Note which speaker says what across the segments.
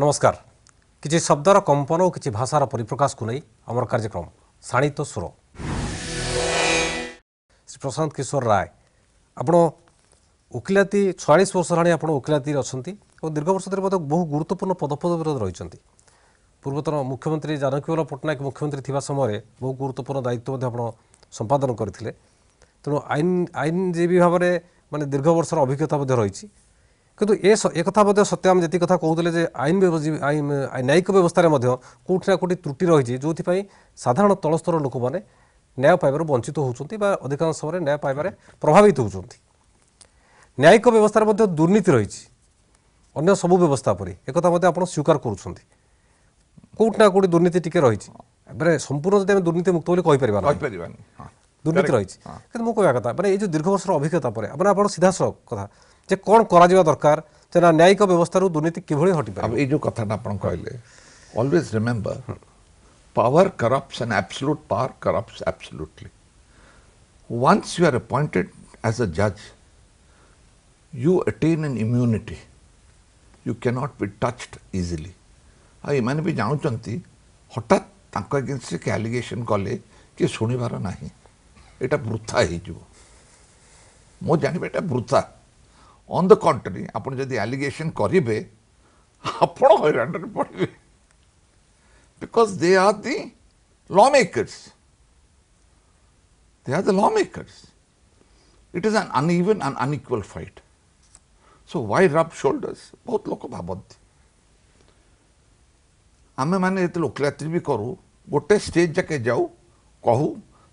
Speaker 1: नमस्कार किसी शब्दर कंपन और किसी भाषार परिप्रकाश को नहीं आमर कार्यक्रम शाणित सुर श्री प्रशांत किशोर राय आपण वकिलाती 46 वर्ष हेल्ला आप वकिलाती अच्छा और दीर्घ वर्ष धरी बहु गुरुत्वपूर्ण पदपदवी रही पूर्वतन मुख्यमंत्री जानकीलाल पट्टनायक मुख्यमंत्री थिबा समय बहु गुरुत्वपूर्ण दायित्व आप संपादन करते तेणु आईनजीवी भाव में माने दीर्घ वर्षर अभिज्ञता रही किंतु एक सत्य आम जी कथा कहते आईन न्यायिक व्यवस्था कौटि ना कौटि त्रुटि रही जो साधारण तलस्तर लोक मैंने न्याय पाइबार वंचित होती अधिकांश समय न्याय पाइबार प्रभावित होती न्यायिक व्यवस्था दुर्नीति रही अन्य सबू व्यवस्था पर एक आप स्वीकार करुँच कौटि ना कौटि दुर्नीति टी रही संपूर्ण जब दुर्नीति मुक्त बोली दुर्नीति रही कि मुझे कथा मैंने ये दीर्घ वर्षर अभिज्ञता पर आप सीधा सड़क कथा जे कौन करा दरकार ना न्यायिक व्यवस्था दुर्नीति किभली हटि पारे
Speaker 2: ये जो कथा आपण कहले always remember power corrupts and absolute power corrupts absolutely once you are appointed as a जज you attain an immunity you can not be touched easily आ मैंने भी जानुचंती हठात तांको अगेंस्ट के एलिगेशन कले कि शुणिबार नाही एटा वृथा हो मो जानिबे एटा वृथा ऑन द कंट्री आपण जदि एलिगेशन करिवे आपण हैरान पड़े because they are the law makers it is an uneven and unequal fight so why rub shoulders बहुत लोग भावती आमे माने जो वकिलाती भी करूँ गोटे स्टेज जाके जाऊ कहू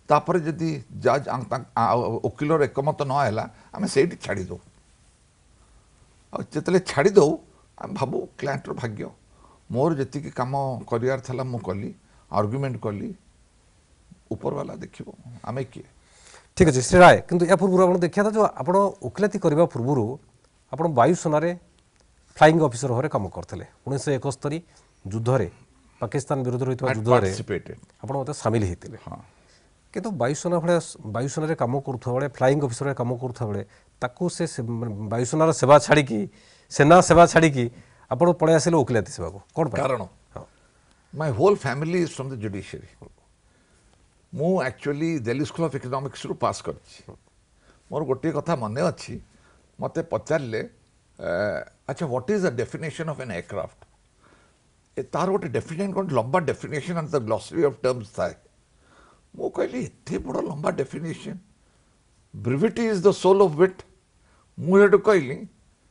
Speaker 2: तापर जदि जज वकिलर एकमत नहला आम से छाड़ी दो जिते छाड़ी दो आम भावु क्लाएंटर भाग्य मोर जी कम कर मु कली आर्गुमेंट कली ऊपर वाला देखिए आम किए
Speaker 1: ठीक अच्छे श्री राय किंतु या पूर्व आप देखा था जो आप वकिलाती करने पूर्व आप वायुसेना फ्लाइंग ऑफिसर भाव कम करते 1971 युद्ध पाकिस्तान विरुद्ध रही युद्ध आप मत सामिल होते किंतु वायुसेना भाया वायुसेना कम करुवा बेले फ्लाइंग ऑफिसर कम करुवा बेले ताकू से वायुसेनार सेवा छाड़ी सेना सेवा छाड़ी आप पलि आसिले वकिलाती सेवा को कौन
Speaker 2: कारण my whole family is from the judiciary मु actually Delhi school of economics रु पास कर मोर गोटे कथा मन अच्छी मते पचारे अच्छा what is the definition of an aircraft तार गोटे डेफिनेशन कौन लंबा definition and the glossary of terms थाए मु कहली एते बड़ लंबा definition brevity is the soul of wit मुझे कहली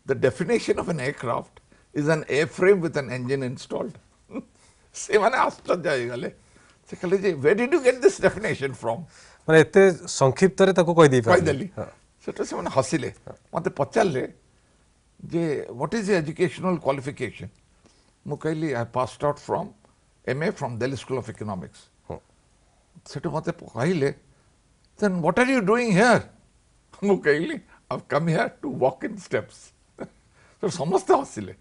Speaker 2: the definition of an aircraft is an airframe with an engine installed से माने आश्चर्य हो गले से कहले जे where did you get this definition from
Speaker 1: माने एते संक्षिप्त रे ताको कह
Speaker 2: देली सेटा से माने हसिले मते पचारले जे what is your educational qualification मु कहली I passed out from MA from Delhi school of economics सेटा मते कहले then what are you doing here मु कहली I've come here to walk in steps so समस्ते हसिले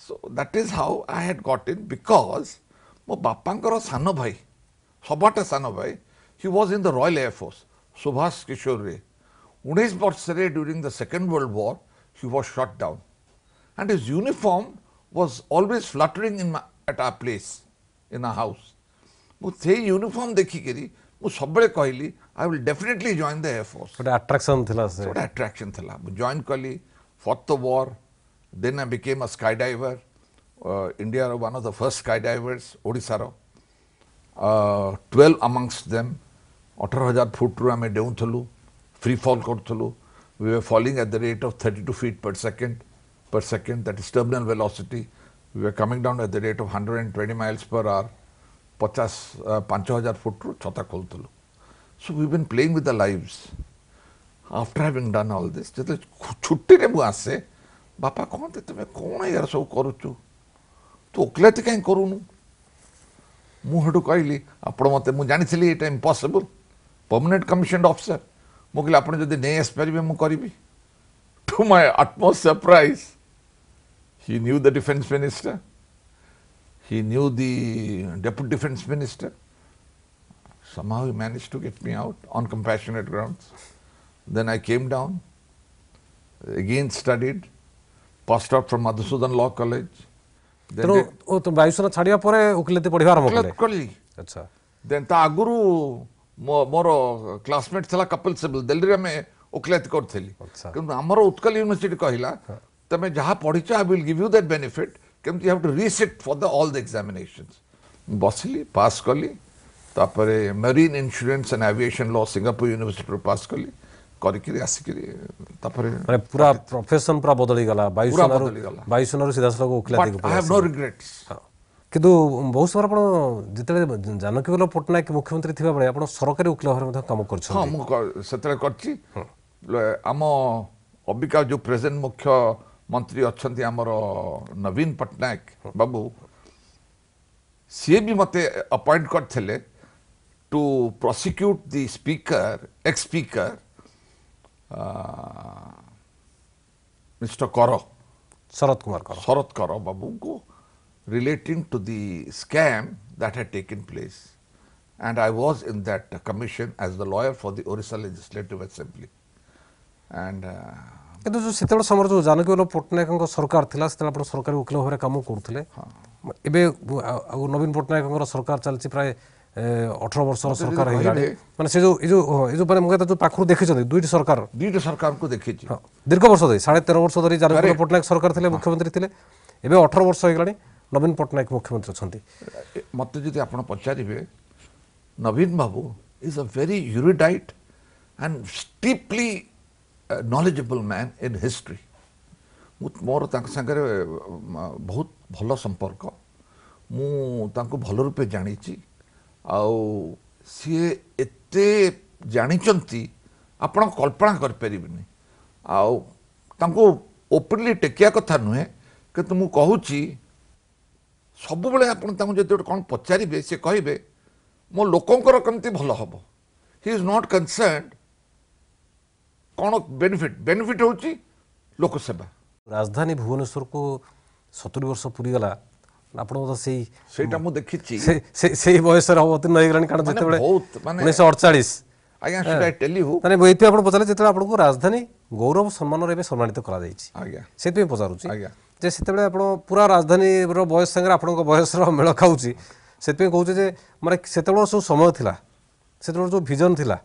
Speaker 2: so that is how I had got in because मो बापांकर सान भाई सबटे सान भाई he was in the Royal Air Force Subhash किशोर रे 19 वर्ष रे during the Second World War he was shot down and his uniform was always fluttering at our place in our house मुझे uniform देखिकी मु सब कहली I will definitely join the air force
Speaker 1: गोटे attraction थिला से
Speaker 2: गोटे अट्रैक्शन थिला मु जॉइन कली for the war then I became a sky diver India one of the first sky divers Odisha रो 12 अमंगस्ट देम 18,000 फुट रु आमे डेउथलु फ्री फॉल करथलु we were falling at the rate of 32 feet per second that is terminal velocity we were coming down at the rate of 120 miles per hour 5,000 foot रु छता खोलतलु so we been playing with the lives after having done all this जते छुट्टी रे मु आसे बापा कहते तुम कौन यार सब करूचु तू वकिलाती कहीं करूनु मु हेटु कहली आपण मते मु जानिथिली एटा इम्पॉसिबल परमानेंट कमिशन्ड ऑफिसर मु कहली आपण जदि नै आस परिबे मु करिबी to my utmost surprise he knew the defence minister he knew the deputy defense minister somehow he managed to get me out on compassionate grounds then I came down again studied passed out from Madhusudan Law College
Speaker 1: ତେଣୁ ତ ବାୟୁସେନା ଛାଡ଼ିବା ପରେ ଓକିଲାତି ପଢ଼ିବା ଆରମ୍ଭ କଲେ।
Speaker 2: କଲି
Speaker 1: ଆଚ୍ଛା
Speaker 2: ଦେନ୍ ତା ଆଗରୁ ମୋର କ୍ଲାସମେଟ୍ ଥିଲା କପିଲ ସିବଲ ଦିଲ୍ଲୀରେ ଆମେ ଓକିଲାତି କରୁଥିଲି
Speaker 1: ଆଚ୍ଛା।
Speaker 2: କିନ୍ତୁ ଆମର ଉତ୍କଳ ୟୁନିଭର୍ସିଟି କହିଲା ତମେ ଯାହା ପଢ଼ିଛ I will give you that benefit କେମିତି you have to resit for the all the examinations ବସିଲି ପାସ୍ କଲି ତାପରେ marine insurance and aviation law Singapore ୟୁନିଭର୍ସିଟିରୁ ପାସ୍ କଲି କରିକିରି ଆସିକିରି ତାପରେ
Speaker 1: ମାନେ ପୁରା ପ୍ରଫେସନ ପୁରା ବଦଳିଗଲା
Speaker 2: ବଦଳିଗଲା।
Speaker 1: ବାୟୁସେନାରୁ ସିଧାସଳଖ
Speaker 2: ବଟ୍
Speaker 1: ଓକିଲାତିକୁ
Speaker 2: ଆଇ ହାଭ୍ ନୋ ରିଗ୍ରେଟ୍ସ।
Speaker 1: ହଁ କିନ୍ତୁ ବହୁତ ସମୟ ଆପଣ ଯେତେବେଳେ ଜାନକୀ ବଲ୍ଲଭ ପଟ୍ଟନାୟକ ମୁଖ୍ୟମନ୍ତ୍ରୀ ଥିବାବେଳେ ଆପଣ ସରକାରୀ ଓକିଲ ଭାବରେ ମଧ୍ୟ କାମ
Speaker 2: ହଁ
Speaker 1: କରିଛନ୍ତି।
Speaker 2: ମୁଁ ସେତେବେଳେ କରିଛି ଆମ ଅବିକା ଯେଉଁ ପ୍ରେଜେଣ୍ଟ ମୁଖ୍ୟମନ୍ତ୍ରୀ ଅଛନ୍ତି ଆମର ନବୀନ ପଟ୍ଟନାୟକ ବାବୁ ସିଏ ବି ମୋତେ ଆପଏଣ୍ଟ କରିଥିଲେ ଟୁ ପ୍ରସିକ୍ୟୁଟ୍ ଦି ସ୍ପିକର ଏକ୍ସ ସ୍ପିକର ମିଷ୍ଟର କର
Speaker 1: ଶରତ କୁମାର କର
Speaker 2: ଶରତ କର ବାବୁଙ୍କୁ relating to the scam that had taken place. And I was in that commission as the lawyer for the Orissa Legislative Assembly. And
Speaker 1: କିନ୍ତୁ ଯେଉଁ ସେତେବେଳେ ସମୟରେ ଯେଉଁ ଜାନକୀ ବଲ୍ଲଭ ପଟ୍ଟନାୟକଙ୍କ ସରକାର ଥିଲା ସେତେବେଳେ ଆପଣ ସରକାରୀ ଓକିଲ ଭାବରେ କାମ କରୁଥିଲେ। ଏବେ ଆଉ ନବୀନ ପଟ୍ଟନାୟକଙ୍କର ସରକାର ଚାଲିଛି ପ୍ରାୟ 18 ବର୍ଷର ସରକାର ହେଇଗଲାଣି। ମାନେ ସେ ଯେଉଁ ମାନେ ମୁଁ ଯେଉଁ ପାଖରୁ ଦେଖିଛନ୍ତି ଦୁଇଟି
Speaker 2: ସରକାରକୁ ଦେଖିଛି
Speaker 1: ଦୀର୍ଘ ବର୍ଷ ଧରି 13.5 ବର୍ଷ ଧରି ଜାନକୀ ବଲ୍ଲଭ ପଟ୍ଟନାୟକ ସରକାର ଥିଲେ ମୁଖ୍ୟମନ୍ତ୍ରୀ ଥିଲେ। ଏବେ 18 ବର୍ଷ ହେଇଗଲାଣି ନବୀନ ପଟ୍ଟନାୟକ ମୁଖ୍ୟମନ୍ତ୍ରୀ ଅଛନ୍ତି।
Speaker 2: ମୋତେ ଯଦି ଆପଣ ପଚାରିବେ ନବୀନ Babu is a very erudite and steeply knowledgeable man in history. ମୋର ତାଙ୍କ ସାଙ୍ଗରେ ବହୁତ ଭଲ ସମ୍ପର୍କ ମୁଁ ତାଙ୍କୁ ଭଲ ରୂପେ ଜାଣିଛି ଆଉ ସିଏ ଏତେ ଜାଣିଛନ୍ତି ଆପଣ କଳ୍ପନା କରିପାରିବେନି ଆଉ ତାଙ୍କୁ ଓପନଲି ଟେକିବା କଥା ନୁହେଁ କିନ୍ତୁ ମୁଁ କହୁଛି ସବୁବେଳେ ଆପଣ ତାଙ୍କୁ ଯଦି ଗୋଟେ କ'ଣ ପଚାରିବେ ସେ କହିବେ ମୋ ଲୋକଙ୍କର କେମିତି ଭଲ ହେବ ହି ଇଜ୍ ନଟ୍ କନସର୍ଣ୍ଣ କ'ଣ ବେନିଫିଟ୍ ହେଉଛି ଲୋକସେବା।
Speaker 1: ରାଜଧାନୀ ଭୁବନେଶ୍ୱରକୁ 70 ବର୍ଷ ପୁରିଗଲା ଆପଣ ତ
Speaker 2: ସେଇଟା ମୁଁ ଦେଖିଛି
Speaker 1: ସେଇ ବୟସରେ ଅବତୀର୍ଣ୍ଣ ହେଇଗଲାଣି କାରଣ ଯେତେବେଳେ 1948
Speaker 2: ଆଜ୍ଞା should I tell you
Speaker 1: ମାନେ ଏଇଥିପାଇଁ ଆପଣ ପଚାରିଲେ ଯେତେବେଳେ ଆପଣଙ୍କୁ ରାଜଧାନୀ ଗୌରବ ସମ୍ମାନରେ ଏବେ ସମ୍ମାନିତ କରାଯାଇଛି
Speaker 2: ଆଜ୍ଞା
Speaker 1: ସେଥିପାଇଁ ପଚାରୁଛି
Speaker 2: ଆଜ୍ଞା
Speaker 1: ଯେ ସେତେବେଳେ ଆପଣ ପୁରା ରାଜଧାନୀର ବୟସ ସାଙ୍ଗରେ ଆପଣଙ୍କ ବୟସର ମେଳ ଖାଉଛି ସେଥିପାଇଁ କହୁଛେ ଯେ ମାନେ ସେତେବେଳେ ସବୁ ସମୟ ଥିଲା ସେତେବେଳେ ଯେଉଁ ଭିଜନ ଥିଲା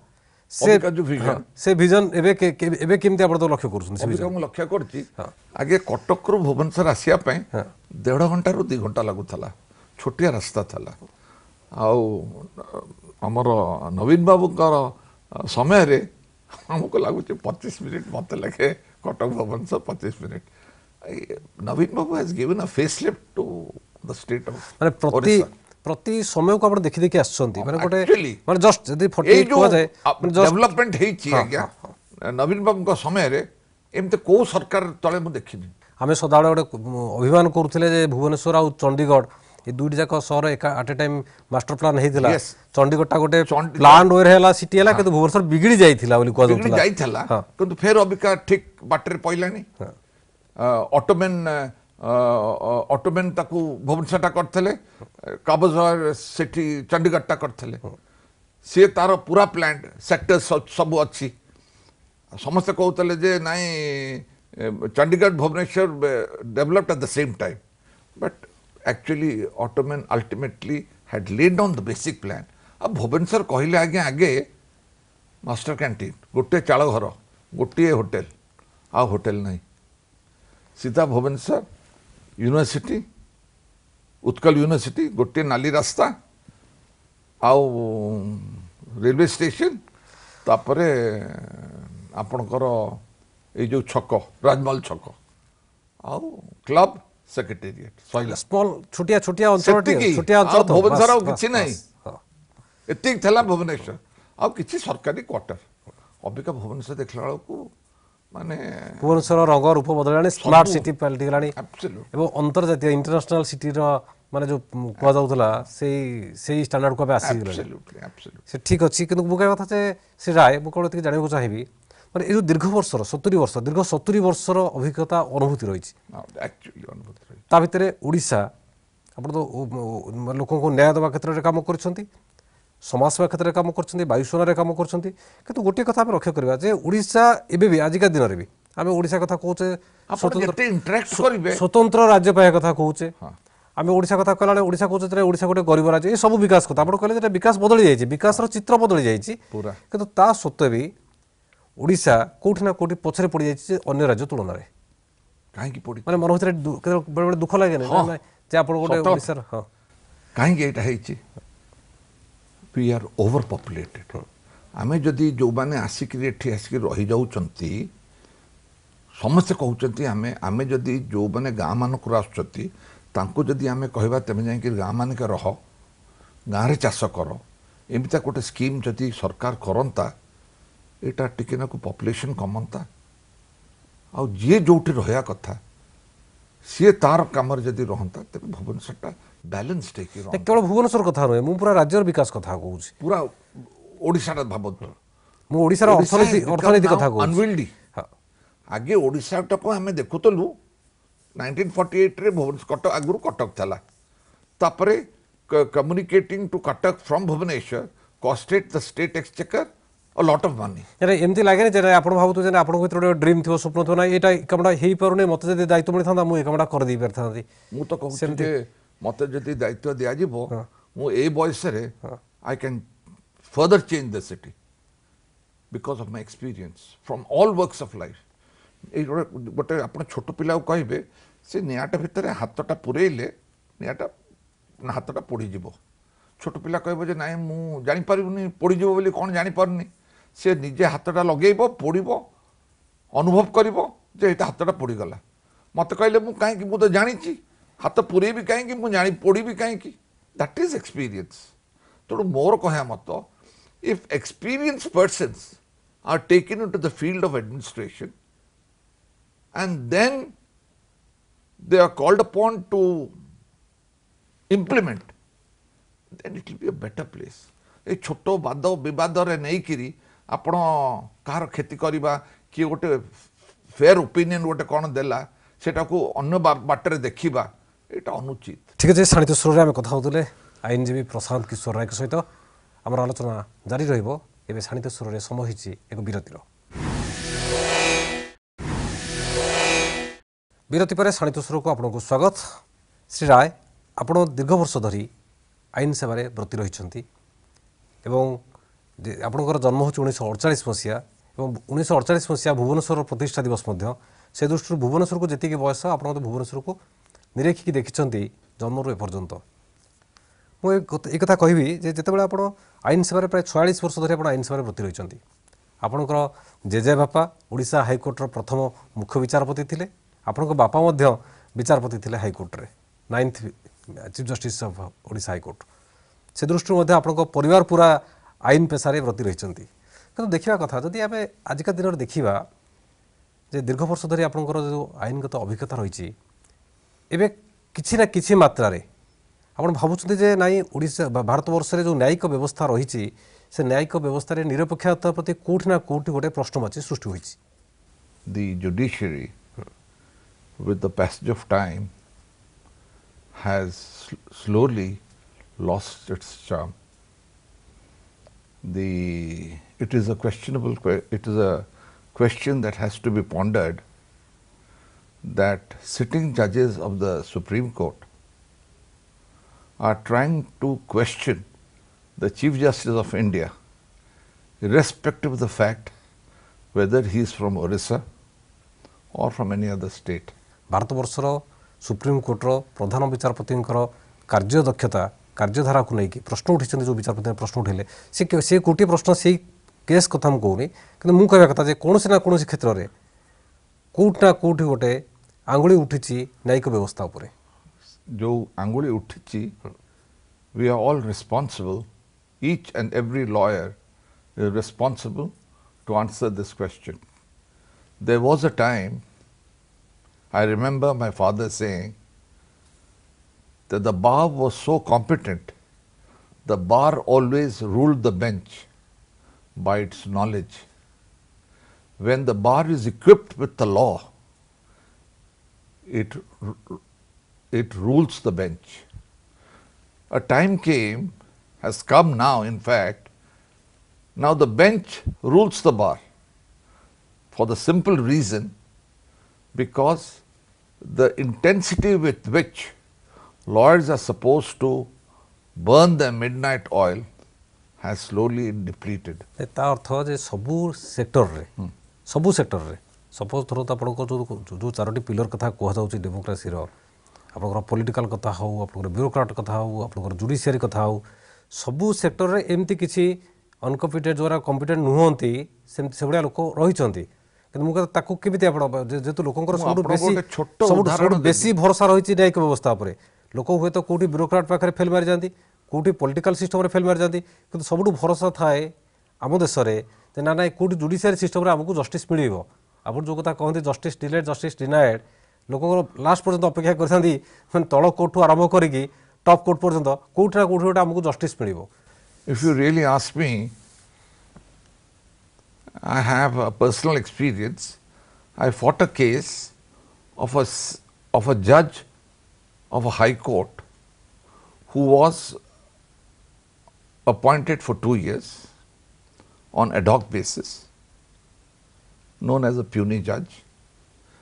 Speaker 1: ସେ ଭିଜନ ଏବେ କେମିତି ଆପଣ ତ ଲକ୍ଷ୍ୟ କରୁଛନ୍ତି?
Speaker 2: ମୁଁ ଲକ୍ଷ୍ୟ କରୁଛି ଆଗେ କଟକରୁ ଭୁବନେଶ୍ୱର ଆସିବା ପାଇଁ 1.5 ଘଣ୍ଟାରୁ 2 ଘଣ୍ଟା ଲାଗୁଥିଲା ଛୋଟିଆ ରାସ୍ତା ଥିଲା ଆଉ ଆମର ନବୀନ ବାବୁଙ୍କର ସମୟରେ ଆମକୁ ଲାଗୁଛି 25 ମିନିଟ୍ ମୋତେ ଲାଗେ କଟକ ଭୁବନେଶ୍ୱର 25 ମିନିଟ୍। ନବୀନ ବାବୁ ହାଜ୍ ଗିଭେନ୍ ଅ face lift to the state of
Speaker 1: ମାନେ ପ୍ରତି ସମୟକୁ ଆପଣ ଦେଖି ଦେଖି ଆସିଛନ୍ତି ମାନେ ଗୋଟେ ମାନେ ଜଷ୍ଟ ଯଦି 48 କୁହାଯାଏ
Speaker 2: ଡେଭଲପମେଣ୍ଟ ହେଇଛି ଆଜ୍ଞା ନବୀନ ବାବୁଙ୍କ ସମୟରେ ଏମିତି କୋଉ ସରକାର ତଳେ ମୁଁ ଦେଖିନି।
Speaker 1: ଆମେ ସଦାବେଳେ ଗୋଟେ ଅଭିମାନ କରୁଥିଲେ ଯେ ଭୁବନେଶ୍ୱର ଆଉ ଚଣ୍ଡିଗଡ଼ ଏ ଦୁଇଟି ଯାକ ସହର at a time master plan ହେଇଥିଲା ଚଣ୍ଡିଗଡ଼ଟା ଗୋଟେ ପ୍ଲାନ୍ ୱେରେ ହେଲା ସିଟି ହେଲା କିନ୍ତୁ ଭୁବନେଶ୍ୱର ବିଗିଡ଼ି ଯାଇଥିଲା ବୋଲି
Speaker 2: କୁହାଯାଉଥିଲା କିନ୍ତୁ ଫେର ଅବିକା ଠିକ୍ ବାଟରେ ପଇଲାଣି। ଅଟୋମେନ୍ ତାକୁ ଭୁବନେଶ୍ୱରଟା କରିଥିଲେ କାବଜ ସେଠି ଚଣ୍ଡିଗଡ଼ଟା କରିଥିଲେ ସିଏ ତାର ପୁରା ପ୍ଲାଣ୍ଟ ସେକ୍ଟର ସବୁ ଅଛି ସମସ୍ତେ କହୁଥିଲେ ଯେ ନାଇଁ Chandigarh Bhubaneswar developed at the same time but actually Ottoman ultimately had laid down the basic plan. अब भुवनेश्वर कहले आगे मास्टर कैंटीन गोटे चाल घर गोटे होटेल आ होटेल नहीं सीधा भुवनेश्वर यूनिवर्सिटी उत्कल यूनिवर्सिटी गोटे नाली रास्ता आउ रेलवे स्टेशन तापरे आपणकर ये जो छक राजमहल छक आउ क्लब सेक्रेटेरिएट
Speaker 1: स्मॉल छोटिया अंचल
Speaker 2: भुवनेश्वर किसी नहीं एतिक थला भुवनेश्वर आ किसी सरकारी क्वार्टर अबिका भुवनेश्वर देखला बेलू माने
Speaker 1: भुवनेश्वर रंग रूप बदलानी स्मार्ट सिटी पलटि गलानी एवं अंतर्जातीय इंटरनेशनल सिटी माने जो कह जाउतला से स्टैंडर्ड को आसी गलानी से ठीक अछि किंतु मु कथा से राय मु कोन जानिबो चाहिबी माने ए जो दीर्घ वर्षर 70 वर्षर अभिज्ञता अनुभूति रही ता भितर ओडिशा आपण तो लोक को न्याय देवा क्षेत्र में काम कर समाज सेवा क्षेत्र में काम कर वायुसेना काम कर किंतु गोटे कथा लक्ष्य करवा जे ओडिशा एबे भी आजिका दिन में आम ओडिशा कथा कहचे स्वतंत्र राज्य पाया कथा कहचे आम ओडिशा कथा कहला ओडिशा कहते ओडिशा गोटे गरीब राज्य ये सब विकास कथा आप कहले विकास बदली जाइए विकास चित्र बदली जाइए
Speaker 2: पूरा
Speaker 1: किंतु ता सत्वे भी ओडिशा कोठी ना कोठी पछरे पड़ जाइए अन्य राज्य तुलन में
Speaker 2: कहीं पड़ी
Speaker 1: माने मन भीतर बेले बेले दुख लगे
Speaker 2: हाँ।
Speaker 1: जे आप गोटे
Speaker 2: सत।
Speaker 1: ओडिशा हाँ
Speaker 2: कहीं यहाँ वी आर ओवर पॉपुलेटेड आमे जदि जो माने आसिक एठी आसिक रही जाउचंती समस्ते कहउचंती आमे आमे जदि जो माने गाँ मानक आसुचंती तांको जदि आमे कहबा तमे जाई कि गाँ मानक रह गाँ रे चाष कर एमिता गोटे स्कीम जदि सरकार करंता एटा टिके ना को पॉपुलेशन कमंता आ जे जोठी रहया कथा सी तार काम जदि रहंता तबे भुवनेश्वरटा बैलेंस टेकी रह
Speaker 1: केवल भुवनेश्वर कथा नुहे मु पूरा राज्यर विकास कथा कहूँ
Speaker 2: पूरा ओडिशा भावतु
Speaker 1: मु ओडिशार अर्थनीति कथा कहूँ
Speaker 2: अनविल्डी आगे ओडिशा टाको आम देखुलु 1948 रे भुवनेश्वर कटक आगुरी कटक था तापरे communicating to Cuttack from Bhubaneswar costed the state exchequer a lot of money
Speaker 1: एमती लगे जे आप भावतु जे आपन भीतर गोटे ड्रीम थो स्वप्न थो ना एटा कामटा हेई पारुने मते जदि दायित्व मिलि थांदा मु ए कामटा कर दी परथांती
Speaker 2: मु तो कहूँ जे मते जदि दायित्व दिया जिवो मु ए बॉयस रे I can further change the city because of my experience from all works of life ए गोटे आपण छोट पिला कहबे से नियाटा भितर हाथटा पुरेले नियाटा हाथटा पोड़ी जिवो छोट पिला कहबो जे नाइ मु जानि पारिबुनी पोड़ी जिवो बोली कोन जानि पारुनी से निजे हाथटा लगेइबो पोड़ीबो अनुभव करिबो जे एटा हाथटा पोड़ी गला मते कहले मु काहे कि मु तो जानिची हाथ पुरे भी कहीं मु जानी पड़ी भी कहीं दैट इज एक्सपीरियंस तो मोर कह मत if experience persons are taken into the field of administration and then they are called upon to implement then it will be a better place ए छोट वाद विवाद रे नहीं किरी आपण कार खेती करवा किए गोटे फेयर ओपिनियन गोटे कौन देला सेटा को अन्य बाटर देखा এটা অনুচিত
Speaker 1: ঠিক আছে সানিত সুরে আমি কথা হতুলে আইনজীবী প্রশান্ত কিশোর রায় সহিত আমার আলোচনা জারি রহিব এবে সানিত সুরে সময় হয়েছি এক বিরতির বিরতি পরে সানিত সুরকু আপনার স্বাগত শ্রী রায় আপনার দীর্ঘ বর্ষ ধরি আইন সেবারে ব্রতী রয়েছেন এবং আপনার জন্ম হচ্ছে 1948 মସିହା এবং 1948 মସିହା ভুবনেশ্বর প্রতিষ্ঠা দিবস মধ্য সে দৃষ্টি ভুবনেশ্বরকু যেতিকি বয়স আপনার ভুবনেশ্বরকু নিরেখিকি ଦେଖିଛନ୍ତି ଜନ୍ମରୁ ଏପର୍ଯ୍ୟନ୍ତ ମୁଁ ଏ କଥା କହିବି ଯେ ଯେତେବେଳେ ଆପଣ ଆଇନ ସେବାରେ ପ୍ରାୟ 46 ବର୍ଷ ଧରି ଆପଣ ଆଇନ ସେବାରେ ବ୍ରତୀ ରହିଛନ୍ତି ଆପଣଙ୍କର ଜେଜେ ବାପା ଓଡ଼ିଶା ହାଇକୋର୍ଟର ପ୍ରଥମ ମୁଖ୍ୟ ବିଚାରପତି ଥିଲେ ଆପଣଙ୍କ ବାପା ମଧ୍ୟ ବିଚାରପତି ଥିଲେ ହାଇକୋର୍ଟରେ 9th chief justice of Odisha high court ସେ ଦୃଷ୍ଟିରୁ ମଧ୍ୟ ଆପଣଙ୍କ ପରିବାର ପୁରା ଆଇନ ପେଶାରେ ବ୍ରତୀ ରହିଛନ୍ତି କିନ୍ତୁ ଦେଖିବା କଥା ଯଦି ଆମେ ଆଜିକା ଦିନରେ ଦେଖିବା ଯେ ଦୀର୍ଘ ବର୍ଷ ଧରି ଆପଣଙ୍କର ଯେଉଁ ଆଇନଗତ ଅଭିଜ୍ଞତା ରହିଛି एबे किछि ना किछि मात्रा आप भावुं जे नाई ओडिशा भारत वर्ष रे जो न्यायिक व्यवस्था रही से न्यायिक व्यवस्था रे निरपेक्षता प्रति कोठी ना कोठी गोटे प्रश्नवाची सृष्टि होइछि
Speaker 2: The judiciary with the passage of time has slowly lost its charm. It is a question that has to be pondered, that sitting judges of the Supreme Court are trying to question the Chief Justice of India, irrespective of the fact whether he is from Orissa or from any other state.
Speaker 1: भारत वर्षर supreme कोर्टर प्रधान विचारपति कार्यदक्षता कार्यधारा को लेकिन प्रश्न उठी जो विचारपति प्रश्न उठे से गोटे प्रश्न से केस कथा मुझे कहूनी कि मुझे कहवा कथा कौन ना कौन क्षेत्र में कौटना कौटी गोटे आंगुली उठी न्यायिक व्यवस्था उपरे
Speaker 2: जो आंगुली उठी we are all responsible, each and every lawyer is responsible to answer this question. There was a time, I remember my father saying that the bar was so competent, the bar always ruled the bench by its knowledge. When the bar is equipped with the law, it rules the bench. A time has come now, in fact, now the bench rules the bar for the simple reason because the intensity with which lawyers are supposed to burn the midnight oil has slowly depleted.
Speaker 1: ତା ଅର୍ଥ ଯେ ସବୁ ସେକ୍ଟରରେ suppose ଥର ତ ଆପଣଙ୍କ ଯେଉଁ ଚାରୋଟି ପିଲର କଥା କୁହାଯାଉଛି ଡେମୋକ୍ରାସିର, ଆପଣଙ୍କର ପଲିଟିକାଲ କଥା ହେଉ, ଆପଣଙ୍କର ବ୍ୟୁରୋକ୍ରାଟ କଥା ହେଉ, ଆପଣଙ୍କର ଜୁଡ଼ିସିଆରୀ କଥା ହେଉ, ସବୁ ସେକ୍ଟରରେ ଏମିତି କିଛି ଅନକମ୍ପିଟେଣ୍ଟ ଯେଉଁଗୁଡ଼ା କମ୍ପିଟେଣ୍ଟ ନୁହନ୍ତି ସେମିତି ସେଭଳିଆ ଲୋକ ରହିଛନ୍ତି। କିନ୍ତୁ ମୁଁ ତାକୁ କେମିତି ଆପଣ ଯେହେତୁ ଲୋକଙ୍କର ସବୁଠୁ ବେଶୀ ଭରସା ରହିଛି ନ୍ୟାୟିକ ବ୍ୟବସ୍ଥା ଉପରେ, ଲୋକ ହୁଏତ କେଉଁଠି ବ୍ୟୁରୋକ୍ରାଟ ପାଖରେ ଫେଲ୍ ମାରିଯାନ୍ତି, କେଉଁଠି ପଲିଟିକାଲ ସିଷ୍ଟମରେ ଫେଲ୍ ମାରିଯାନ୍ତି, କିନ୍ତୁ ସବୁଠୁ ଭରସା ଥାଏ ଆମ ଦେଶରେ ଯେ ନା ନାଇଁ କେଉଁଠି ଜୁଡ଼ିସିଆରୀ ସିଷ୍ଟମରେ ଆମକୁ ଜଷ୍ଟିସ୍ ମିଳିବ। ଆପଣ ଯେଉଁ କଥା କହନ୍ତି ଜଷ୍ଟିସ୍ ଡିଲେଡ୍ ଜଷ୍ଟିସ୍ ଡିନାଏଡ୍, ଲୋକଙ୍କର ଲାଷ୍ଟ ପର୍ଯ୍ୟନ୍ତ ଅପେକ୍ଷା କରିଥାନ୍ତି, ମାନେ ତଳ କୋର୍ଟଠୁ ଆରମ୍ଭ କରିକି ଟପ୍ କୋର୍ଟ ପର୍ଯ୍ୟନ୍ତ କେଉଁଠି ନା କେଉଁଠି ଗୋଟେ ଆମକୁ ଜଷ୍ଟିସ୍ ମିଳିବ।
Speaker 2: If you really ask me, I have a personal experience. I fought a case of a judge of a high court who was appointed for 2 years on ad hoc basis, known as a puisne judge,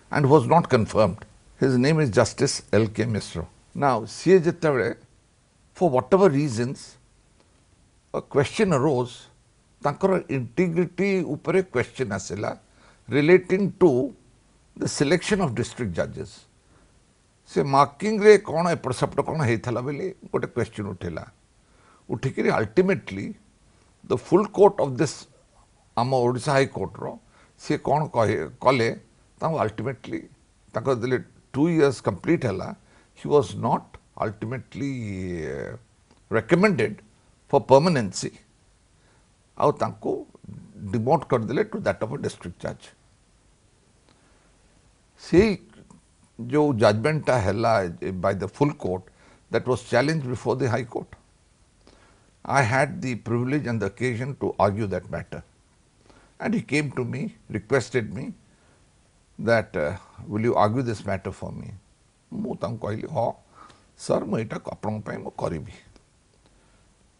Speaker 2: and was not confirmed. His name is Justice L.K. Misra. Now, siye jettabele, for whatever reasons, a question arose, tankara integrity upare question asila relating to the selection of district judges. Se marking re kon epar sapta kon heithala bele gote question uthela. Uthikiri ultimately the full court of this ama Odisha High Court ro se kon kale तांको ultimately तांको दिले 2 years complete हला, he was not ultimately recommended for permanency, और तांको demote कर दिले to that of a district judge. से जो judgment हला by the full court that was challenged before the High Court. I had the privilege and the occasion to argue that matter, and he came to me, requested me that will you argue this matter for me? ମୁଁ ତାଙ୍କୁ କହିଲି ହଁ sir ମୁଁ ଏଇଟା ଆପଣଙ୍କ ପାଇଁ ମୁଁ କରିବି।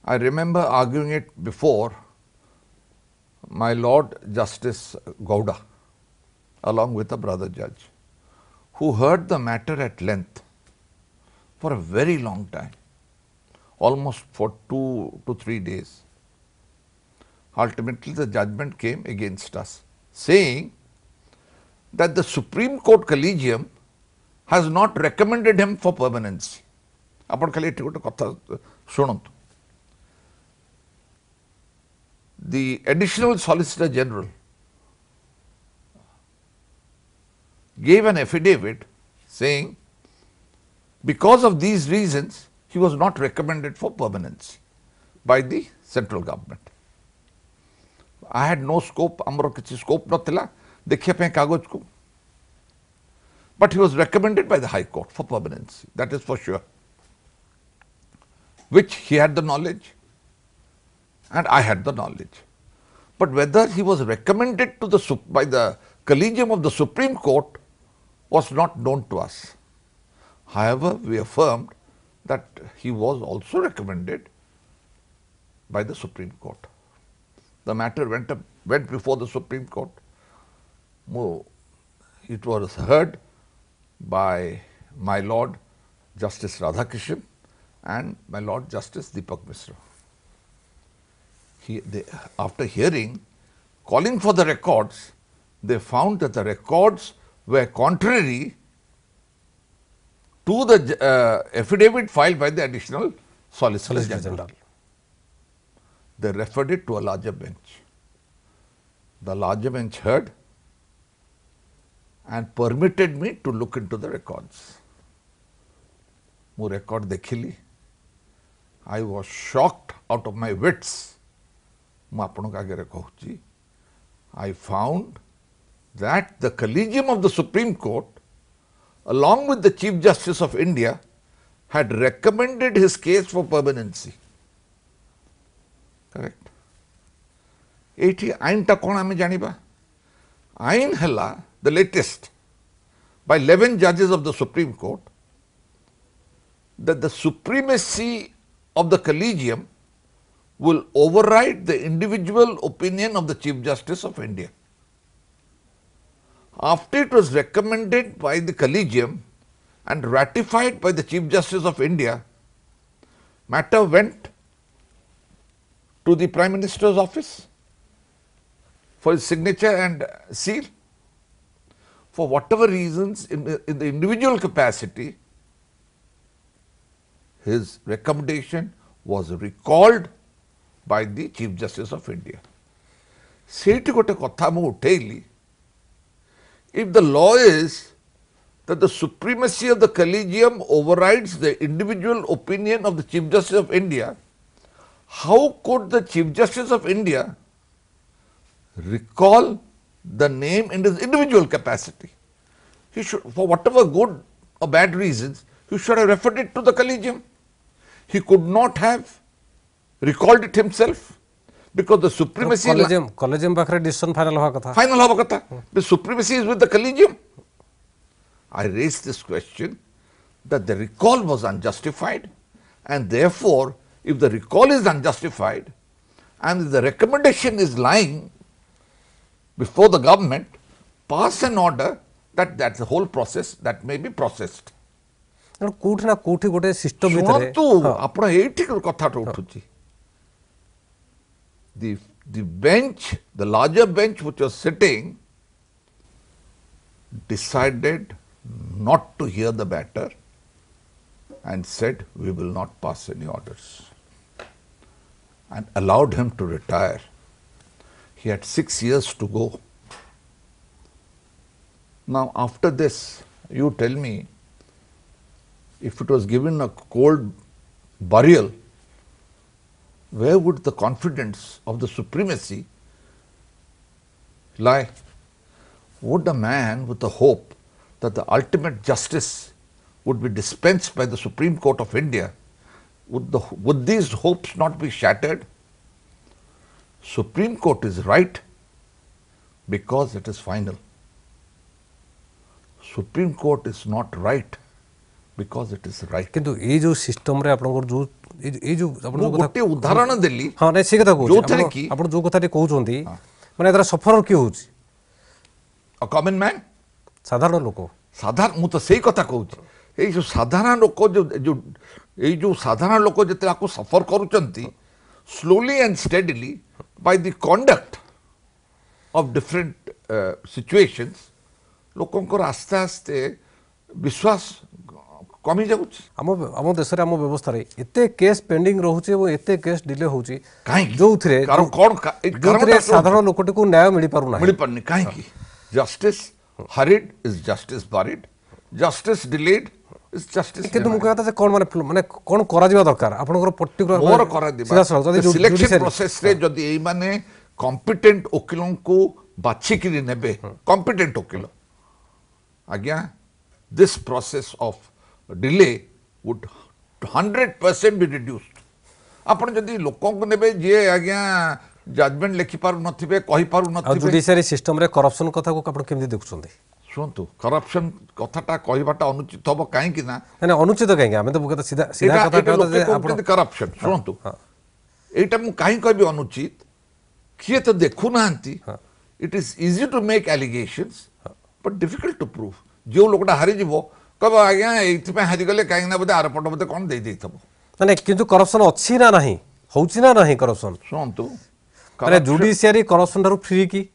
Speaker 2: I remember arguing it before my Lord Justice Gowda along with a brother judge who heard the matter at length for a very long time, almost for 2 to 3 days. Ultimately the judgment came against us, saying that the Supreme Court Collegium has not recommended him for permanency. ଆପଣ ଖାଲି ଏଠି ଗୋଟେ କଥା ଶୁଣନ୍ତୁ। The Additional Solicitor General gave an affidavit saying because of these reasons he was not recommended for permanency by the central government. I had no scope, ଆମର କିଛି scope ନଥିଲା देखिए पे कागज को, but he was recommended by the High Court for permanency, that is for sure, which he had the knowledge and I had the knowledge. But whether he was recommended to by the Collegium of the Supreme Court was not known to us. However, we affirmed that he was also recommended by the Supreme Court. The matter went before the Supreme Court. It was heard by my Lord Justice Radhakishan and my Lord Justice Deepak Misra. After hearing, calling for the records, they found that the records were contrary to the affidavit filed by the Additional Solicitor General. They referred it to a larger bench. The larger bench heard and permitted me to look into the records. ମୁଁ record ଦେଖିଲି, I was shocked out of my wits. ମୁଁ ଆପଣଙ୍କ ଆଗରେ କହୁଛି, I found that the Collegium of the Supreme Court, along with the Chief Justice of India, had recommended his case for permanency. Correct? ଏଇଠି ଆଇନଟା କ'ଣ ଆମେ ଜାଣିବା? ଆଇନ ହେଲା the latest by 11 judges of the Supreme Court that the supremacy of the Collegium will override the individual opinion of the Chief Justice of India. After it was recommended by the Collegium, and ratified by the Chief Justice of India, matter went to the Prime Minister's office for his signature and seal. For whatever reasons, in the individual capacity, his recommendation was recalled by the Chief Justice of India. Seiti gote kotha mu utheili. If the law is that the supremacy of the collegium overrides the individual opinion of the Chief Justice of India, how could the Chief Justice of India recall the name in his individual capacity? He should, for whatever good or bad reasons, he should have referred it to the collegium. He could not have recalled it himself because the supremacy
Speaker 1: collegium pakhre decision final haba katha.
Speaker 2: Final haba katha. The supremacy is with the collegium. I raised this question that the recall was unjustified, and therefore, if the recall is unjustified and the recommendation is lying before the government, pass an order that that's the whole process that may be processed.
Speaker 1: କୋଉଠି ନା କୋଉଠି ଗୋଟେ system ଭିତରେ
Speaker 2: ଶୁଣନ୍ତୁ ଆପଣ ଏଇଠି କଥାଟା ଉଠୁଛି. The bench, the larger bench which was sitting, decided not to hear the matter and said we will not pass any orders and allowed him to retire. He had 6 years to go. Now after this, you tell me, if it was given a cold burial, where would the confidence of the supremacy lie? Would a man with the hope that the ultimate justice would be dispensed by the Supreme Court of India, would these hopes not be shattered? Supreme Court is right because it is final. Supreme Court is not right because it is right.
Speaker 1: किंतु ये जो system रे आपन जो ये जो आपन जो
Speaker 2: गोटे उदाहरण देली.
Speaker 1: हां नै से कथा कहू
Speaker 2: जोथरे की
Speaker 1: आपन जो कथा कहउछंती माने एतरा सफर की होउची
Speaker 2: a common man,
Speaker 1: साधारण लोक
Speaker 2: साधारण मु तो सही कथा कहउची. ए जो साधारण लोक जो साधारण लोक जते आको सफर करूचंती, slowly and steadily by the conduct of different situations, लोकंकर आस्ते आस्ते विश्वास कमी जाउची.
Speaker 1: आम देश रे आम व्यवस्था रे एते केस पेंडिंग रहउची और एते केस डिले होउची
Speaker 2: काहे
Speaker 1: जोथरे
Speaker 2: कारण कोन
Speaker 1: जोथरे साधारण लोकटी को न्याय मिली पारु
Speaker 2: मिली पारनी. काहे की justice hurried is justice buried, justice delayed is justice
Speaker 1: किंतु मु कहता जे कोन माने कोन करा दिबा दरकार आपनकर पर्टिकुलर
Speaker 2: मोर करा दिबा सिलेक्शन प्रोसेस रे जदी एई माने कॉम्पिटेंट वकीलों को बाछि कि नेबे कॉम्पिटेंट वकील आज्ञा this process of delay would 100% be reduced. आपण जदी लोकों को नेबे जे आज्ञा जजमेंट लिखि पारु नथिबे कहि पारु नथिबे
Speaker 1: जुडिशियरी सिस्टम रे करप्शन कथा को आपण केमि देखुछन्ते.
Speaker 2: सुनतु करप्शन कथाटा कहिबाटा अनुचित होबो काहे कि ना
Speaker 1: ना अनुचित काहे आमे तो कहता सीधा सीधा कथा कहता जे
Speaker 2: आपण करप्शन सुनतु एटा मु काहे कहबी अनुचित किए तो देखु नांती. It is easy to make allegations but difficult to prove. जो लोकटा हारि जिवो कहबो आज्ञा एथि पे हारि गले काहे ना बदे आरपट बदे कोन देई देथबो
Speaker 1: माने किंतु करप्शन अछि ना नाही होउछि ना नाही करप्शन.
Speaker 2: सुनतु
Speaker 1: माने जुडिशियरी करप्शन दारु फ्री की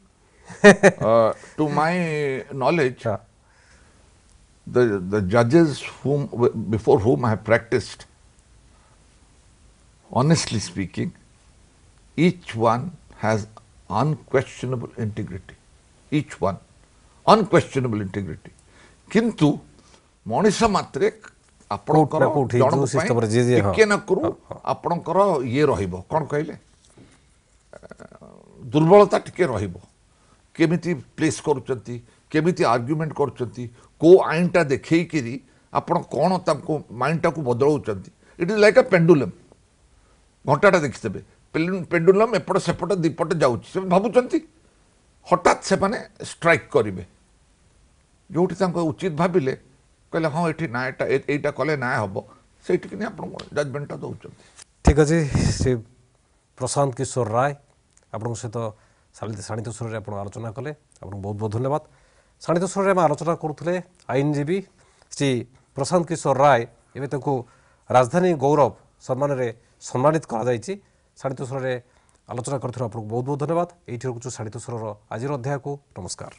Speaker 2: to my knowledge, the judges before whom I have practiced, honestly speaking, each one has unquestionable integrity. Each one, unquestionable integrity. किंतु मनीष मात्रे आपणकर जन सिस्टम रे जे के न करू आपणकर ये रहिबो कोन कहले दुर्बलता टिके रहिबो. केमिति प्लेस करूचंती, केमिति आर्गुमेंट करूचंती, को आइनटा देखै किरी आपण कोन ताको माइंडटा को बदलौचंती. It is like a pendulum. घंटाटा देखितबे पेंडुलम एपट सेपट दीपट जाउची से भाबुचंती हठात से माने स्ट्राइक करिवे जोठी ताको उचित भाबिले कहले हां एठी ना एटा कले ना हबो सेठी कि आपण जजमेंटटा दउचंती.
Speaker 1: ठीक अछि से प्रशांत किशोर राय आपण सहित साणित स्वर आप आलोचना कले आपको बहुत बहुत धन्यवाद. साणित स्वर में आलोचना करुले आईनजीवी श्री प्रशांत किशोर राय एवं तांको राजधानी गौरव सम्मान में सम्मानित करा साहित्य स्वर आलोचना कर बहुत बहुत धन्यवाद। ये रखुच्छू साहित्य स्वर आज अध्याय को नमस्कार।